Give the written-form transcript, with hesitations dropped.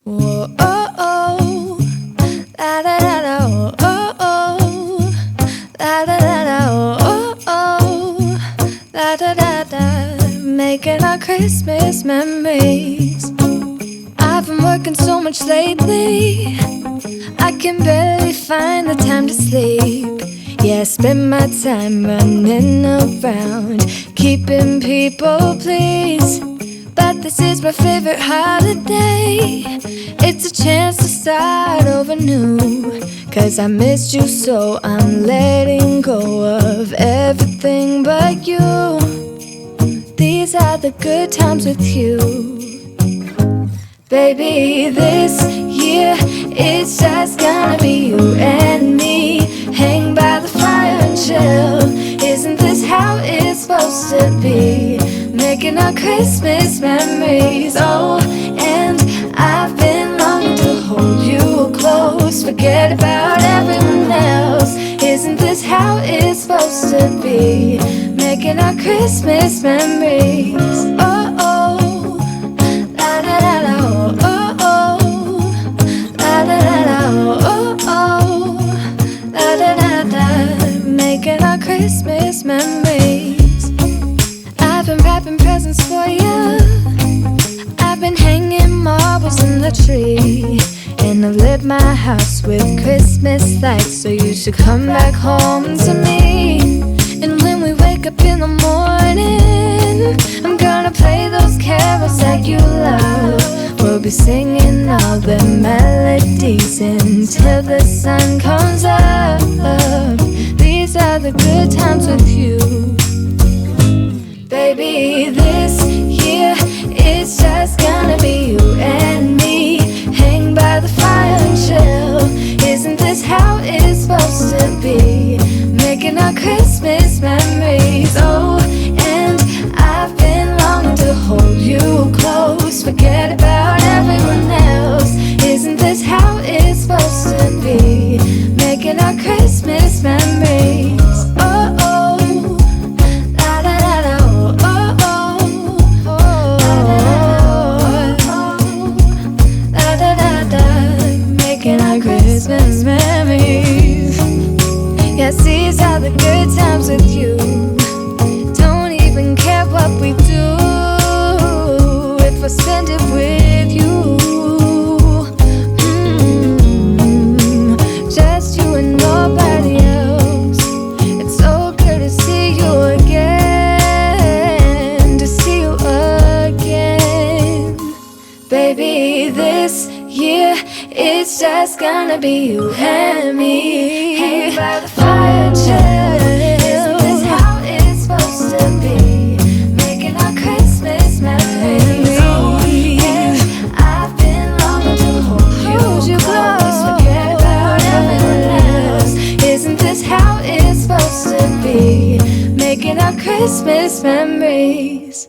Whoa, oh, oh, la da da da, oh, oh, oh, la da da da, oh, oh, la da da da, making our Christmas memories. I've been working so much lately, I can barely find the time to sleep. Yeah, I spend my time running around, keeping people pleased. But this is my favorite holiday. It's a chance to start over new. Cause I missed you so I'm letting go of everything but you. These are the good times with you. Baby, this year it's just gonna be you and me. Hang by the fire and chill. Isn't this how it's supposed to be? Making our Christmas memories. Oh, and I've been longing to hold you close. Forget about everyone else. Isn't this how it's supposed to be? Making our Christmas memories. Oh, oh, la da da da, oh, oh, oh, la da da da, oh, oh, la da da da, making our Christmas memories. I've been wrapping presents for you. I've been hanging marbles in the tree, and I've lit my house with Christmas lights. So you should come back home to me. And when we wake up in the morning, I'm gonna play those carols that you love. We'll be singing all the melodies until the sun comes up. These are the good times with you. Baby, this year it's just gonna be you and me. Hang by the fire and chill. Isn't this how it's supposed to be? Making our Christmas memories. Oh, and I've been longing to hold you close. Forget about everyone else. Isn't this how it's supposed to be? Making our Christmas memories. Oh, oh, la da da da, oh, oh, oh, la da da da, making our Christmas memories. Yes, these are the good times with you. Don't even care what we do if I spend it with you. Just you and nobody else. It's so good to see you again, to see you again. Baby, this year it's just gonna be you and me. Hang by the fire and chill. Isn't this how it's supposed to be? Making our Christmas memories. Oh, and I've been longing to hold you close. Forget about everyone else. Isn't this how it's supposed to be? Making our Christmas memories.